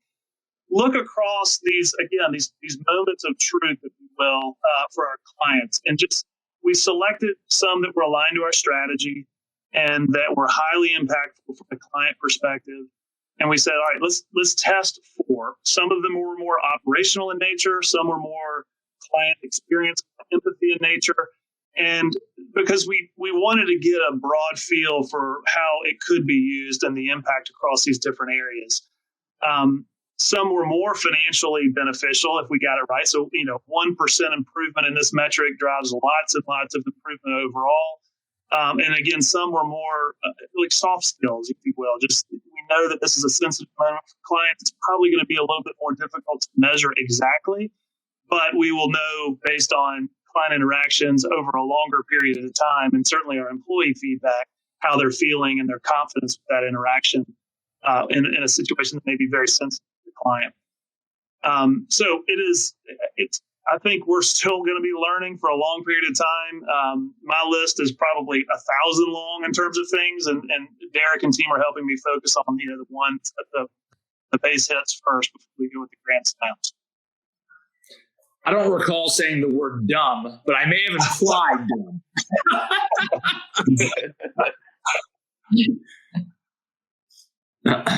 S3: look across these moments of truth, if you will, for our clients. And we selected some that were aligned to our strategy and that were highly impactful from a client perspective. And we said, all right, let's test 4. Some of them were more operational in nature. Some were more client experience, empathy in nature. And because we wanted to get a broad feel for how it could be used and the impact across these different areas. Some were more financially beneficial if we got it right. So, 1% improvement in this metric drives lots and lots of improvement overall. And again, some were more like soft skills, if you will. Just we know that this is a sensitive moment for clients. It's probably going to be a little bit more difficult to measure exactly, but we will know based on client interactions over a longer period of time, and certainly our employee feedback, how they're feeling and their confidence with that interaction in a situation that may be very sensitive to the client. So I think we're still going to be learning for a long period of time. My list is probably 1,000 long in terms of things, and Derek and team are helping me focus on the ones the base hits first before we go with the grand slams.
S4: I don't recall saying the word dumb, but I may have implied dumb.
S1: Great. Let's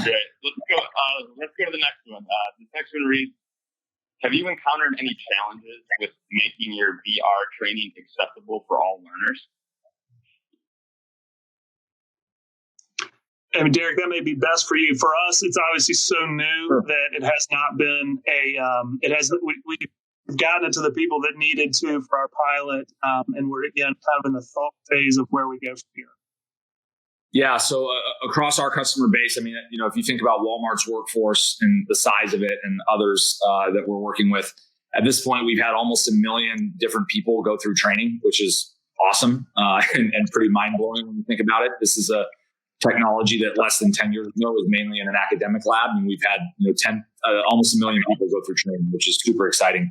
S1: go to the next one. The next one reads, have you encountered any challenges with making your VR training accessible for all learners?
S3: I mean, Derek, that may be best for you. For us, it's obviously so new that it has not been We've gotten it to the people that needed to for our pilot, and we're again kind of in the thought phase of where we go from here.
S4: Yeah. So across our customer base, I mean, if you think about Walmart's workforce and the size of it and others that we're working with, at this point, we've had almost 1 million different people go through training, which is awesome and pretty mind blowing when you think about it. This is a technology that less than 10 years ago was mainly in an academic lab, and we've had almost 1 million people go through training, which is super exciting.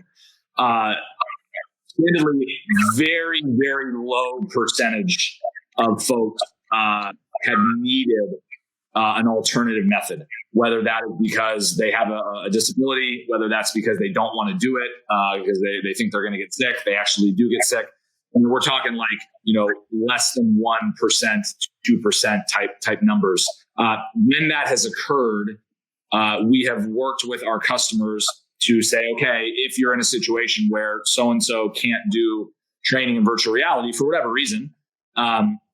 S4: Candidly, very, very low percentage of folks have needed an alternative method, whether that is because they have a disability, whether that's because they don't want to do it because they think they're going to get sick. They actually do get sick. And we're talking less than 1%, 2% type numbers. When that has occurred, we have worked with our customers to say, okay, if you're in a situation where so-and-so can't do training in virtual reality for whatever reason,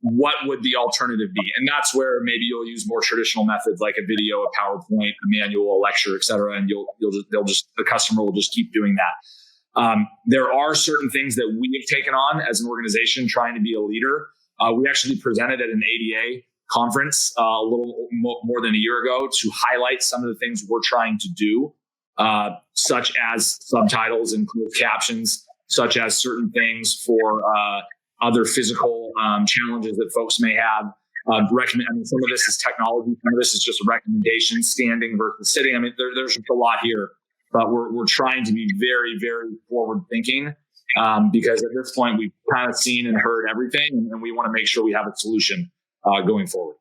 S4: what would the alternative be? And that's where maybe you'll use more traditional methods like a video, a PowerPoint, a manual, a lecture, et cetera. And the customer will just keep doing that. There are certain things that we have taken on as an organization trying to be a leader. We actually presented at an ADA conference a little more than a year ago to highlight some of the things we're trying to do, such as subtitles and closed captions, such as certain things for other physical challenges that folks may have. Some of this is technology, some of this is just a recommendation, standing versus sitting. I mean, there's a lot here, but we're trying to be very, very forward thinking because at this point we've kind of seen and heard everything, and we want to make sure we have a solution going forward.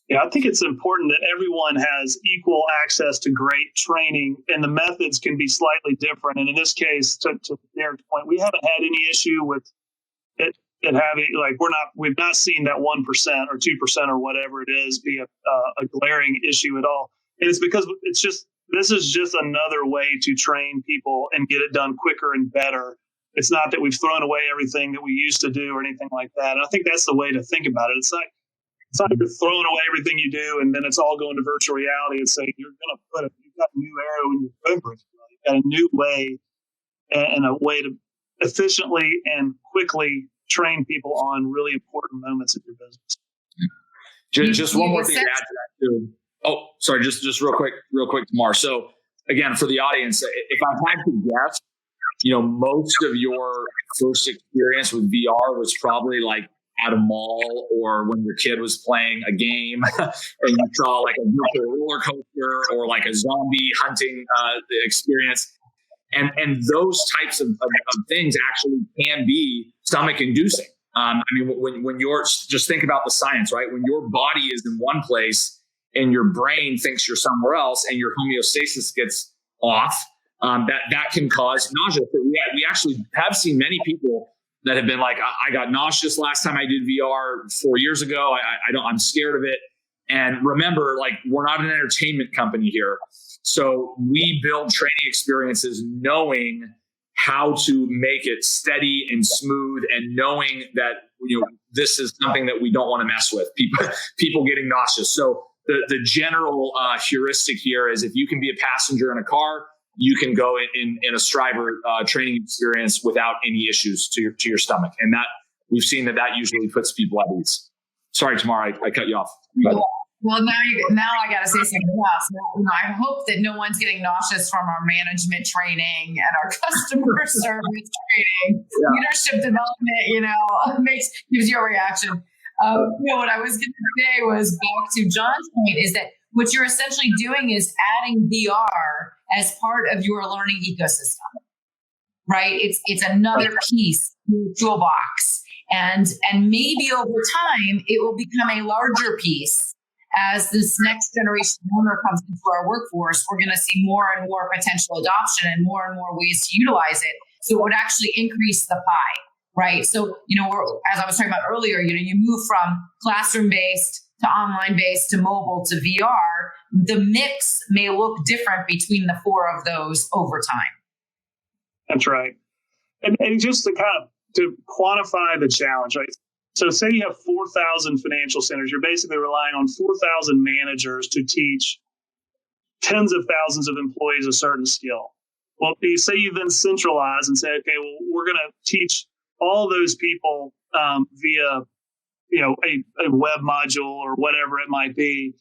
S3: Yeah, I think it's important that everyone has equal access to great training, and the methods can be slightly different. And in this case, to Derek's point, we haven't had any issue with it having we've not seen that 1% or 2% or whatever it is be a glaring issue at all. And it's because this is just another way to train people and get it done quicker and better. It's not that we've thrown away everything that we used to do or anything like that. And I think that's the way to think about it. It's not you're throwing away everything you do and then it's all going to virtual reality and saying you've got a new arrow in your quiver. You've got a new way and a way to efficiently and quickly train people on really important moments of your business.
S4: Just one more thing to add to that too. Oh, sorry, just real quick, Tamar. So again, for the audience, if I had to guess, most of your first experience with VR was probably like at a mall or when your kid was playing a game and you saw like a virtual roller coaster or like a zombie hunting experience. And those types of things actually can be stomach inducing. When you're just think about the science, right? When your body is in one place and your brain thinks you're somewhere else and your homeostasis gets off, that can cause nausea. But we actually have seen many people that have been like, I got nauseous last time I did VR 4 years ago. I'm scared of it. And remember, we're not an entertainment company here. So we build training experiences knowing how to make it steady and smooth and knowing that, this is something that we don't want to mess with, people getting nauseous. So the general heuristic here is if you can be a passenger in a car, you can go in a Strivr training experience without any issues to your stomach. And that we've seen that usually puts people at ease. Sorry, Tamar, I cut you off.
S2: Well, now I got to say something else. I hope that no one's getting nauseous from our management training and our customer service training, leadership development, gives you a reaction. What I was going to say was back to John's point is that what you're essentially doing is adding VR as part of your learning ecosystem, right? It's another piece in the toolbox. And maybe over time, it will become a larger piece. As this next generation learner comes into our workforce, we're going to see more and more potential adoption and more ways to utilize it. So it would actually increase the pie, right? So, as I was talking about earlier, you move from classroom-based to online-based to mobile to VR, the mix may look different between the four of those over time.
S3: That's right. And just to quantify the challenge, right? So say you have 4,000 financial centers, you're basically relying on 4,000 managers to teach tens of thousands of employees a certain skill. Well, you say you then centralize and say, okay, well, we're going to teach all those people via, a web module or whatever it might be.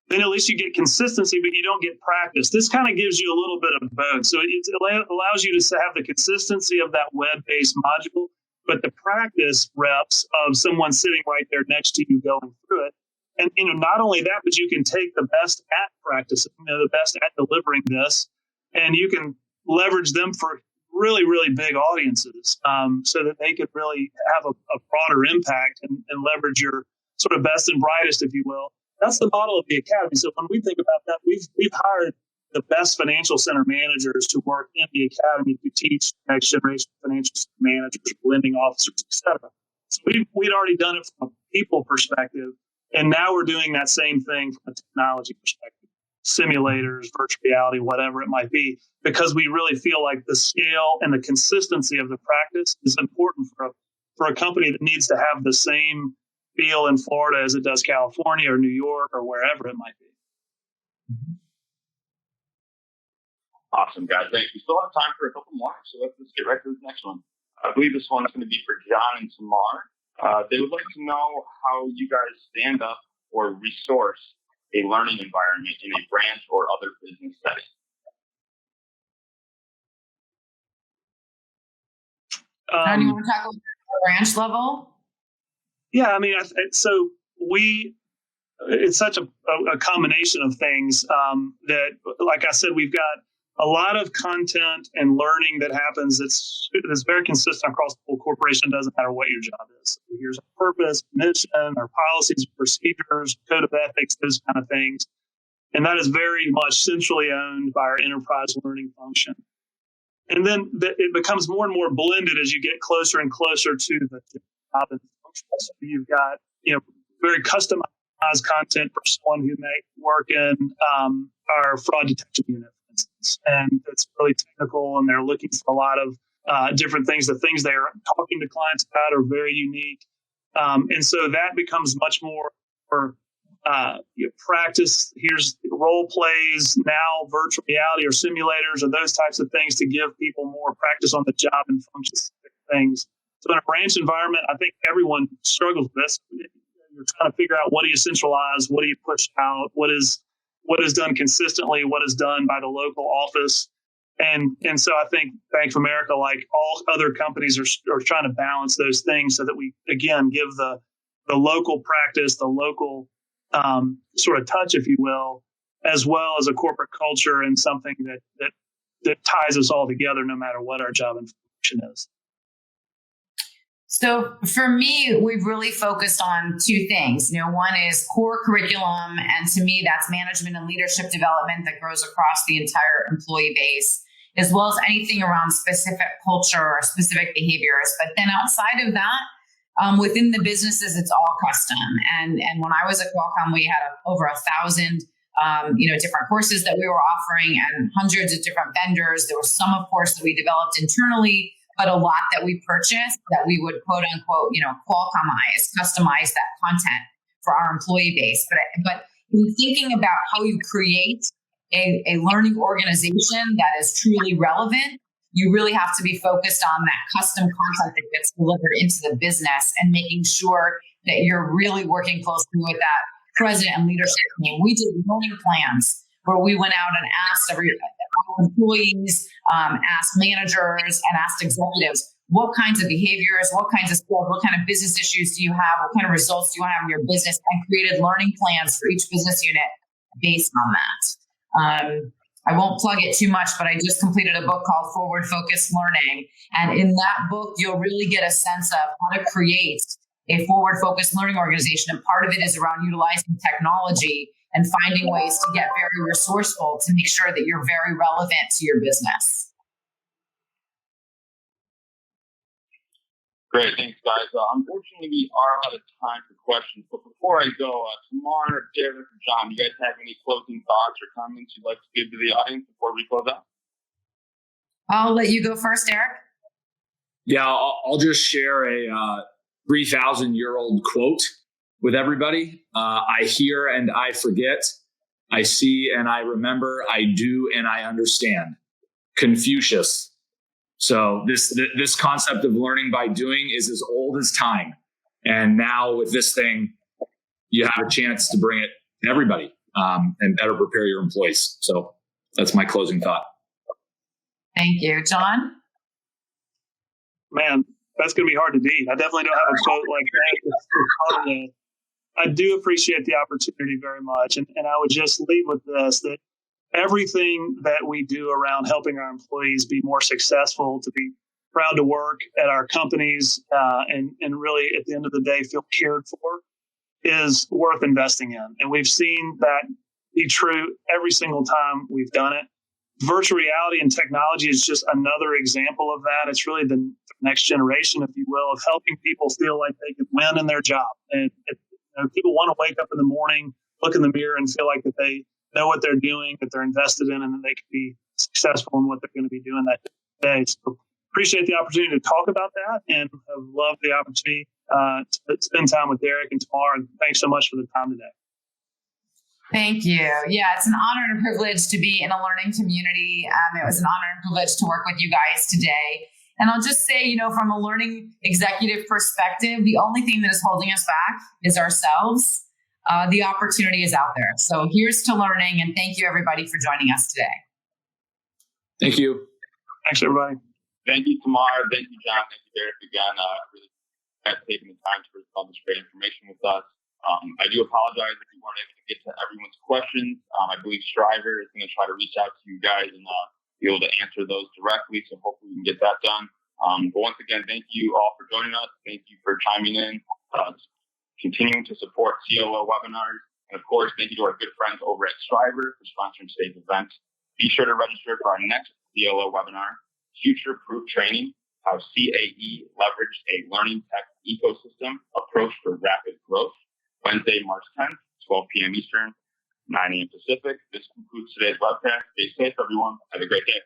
S3: Then at least you get consistency, but you don't get practice. This kind of gives you a little bit of both. So it allows you to have the consistency of that web-based module, but the practice reps of someone sitting right there next to you going through it. And, not only that, but you can take the best at practice, the best at delivering this, and you can leverage them for really, really big audiences so that they could really have a broader impact and leverage your sort of best and brightest, if you will. That's the model of the academy. So when we think about that, we've hired the best financial center managers to work in the academy to teach next generation financial center managers, lending officers, et cetera. So we'd already done it from a people perspective, and now we're doing that same thing from a technology perspective, simulators, virtual reality, whatever it might be, because we really feel like the scale and the consistency of the practice is important for a company that needs to have the same feel in Florida as it does California or New York or wherever it might be.
S1: Awesome, guys. Thanks. We still have time for a couple more, so let's get right to this next one. I believe this one is going to be for John and Tamar. They would like to know how you guys stand up or resource a learning environment in a branch or other business setting.
S2: Do you want to talk about the branch level?
S3: Yeah, I mean, so it's such a combination of things that, like I said, we've got a lot of content and learning that happens that's very consistent across the whole corporation. It doesn't matter what your job is. So here's our purpose, mission, our policies, procedures, code of ethics, those kind of things. And that is very much centrally owned by our enterprise learning function. And then it becomes more and more blended as you get closer and closer to the job and function. So you've got, very customized content for someone who may work in our fraud detection unit, for instance. And it's really technical, and they're looking for a lot of different things. The things they are talking to clients about are very unique. And so that becomes much more practice. Here's role plays, now virtual reality or simulators or those types of things to give people more practice on the job and function things. So in a branch environment, I think everyone struggles with this. You're trying to figure out, what do you centralize, what do you push out, what is done consistently, what is done by the local office. And so I think Bank of America, like all other companies, are trying to balance those things so that we, again, give the local practice, the local sort of touch, if you will, as well as a corporate culture and something that ties us all together no matter what our job and function is.
S2: So for me, we've really focused on two things. One is core curriculum, and to me, that's management and leadership development that grows across the entire employee base, as well as anything around specific culture or specific behaviors. But then outside of that, within the businesses, it's all custom. And when I was at Qualcomm, we had over 1,000 different courses that we were offering and hundreds of different vendors. There was some, of course, that we developed internally, but a lot that we purchased that we would quote unquote, Qualcommize, customize that content for our employee base. But in thinking about how you create a learning organization that is truly relevant, you really have to be focused on that custom content that gets delivered into the business and making sure that you're really working closely with that president and leadership team. We did learning plans where we went out and asked employees, asked managers, and asked executives, what kinds of behaviors, what kinds of skills, what kind of business issues do you have, what kind of results do you have in your business, and created learning plans for each business unit based on that. I won't plug it too much, but I just completed a book called Forward Focused Learning. And in that book, you'll really get a sense of how to create a forward focused learning organization. And part of it is around utilizing technology and finding ways to get very resourceful to make sure that you're very relevant to your business.
S1: Great, thanks, guys. Unfortunately, we are out of time for questions. But before I go, Tamar, Derek, or John, do you guys have any closing thoughts or comments you'd like to give to the audience before we close out?
S2: I'll let you go first, Derek.
S4: Yeah, I'll just share a 3,000-year-old quote with everybody. I hear and I forget. I see and I remember. I do and I understand. Confucius. So this concept of learning by doing is as old as time. And now with this thing, you have a chance to bring it to everybody and better prepare your employees. So that's my closing thought.
S2: Thank you. John?
S3: Man, that's going to be hard to beat. I definitely don't have a quote like that. I do appreciate the opportunity very much. And I would just leave with this, that everything that we do around helping our employees be more successful, to be proud to work at our companies, and really at the end of the day feel cared for, is worth investing in. And we've seen that be true every single time we've done it. Virtual reality and technology is just another example of that. It's really the next generation, if you will, of helping people feel like they can win in their job. And people want to wake up in the morning, look in the mirror, and feel like that they know what they're doing, that they're invested in, and that they can be successful in what they're going to be doing that day. So appreciate the opportunity to talk about that, and have loved the opportunity to spend time with Derek and Tamar. And thanks so much for the time today.
S2: Thank you. Yeah, it's an honor and a privilege to be in a learning community. It was an honor and privilege to work with you guys today. And I'll just say, from a learning executive perspective, the only thing that is holding us back is ourselves. The opportunity is out there. So here's to learning, and thank you everybody for joining us today.
S4: Thank you.
S3: Thanks, everybody.
S1: Thank you, Tamar. Thank you, John. Thank you, Derek, again. Really taking the time to present all this great information with us. I do apologize if we weren't able to get to everyone's questions. I believe Strivr is going to try to reach out to you guys and be able to answer those directly. So hopefully we can get that done. But once again, thank you all for joining us. Thank you for chiming in, continuing to support CLO webinars. And of course, thank you to our good friends over at Strivr for sponsoring today's event. Be sure to register for our next CLO webinar, Future Proof Training, how CAE leveraged a learning tech ecosystem approach for rapid growth. Wednesday, March 10th, 12 p.m. Eastern, 9 a.m. Pacific. This concludes today's webcast. Stay safe, everyone. Have a great day.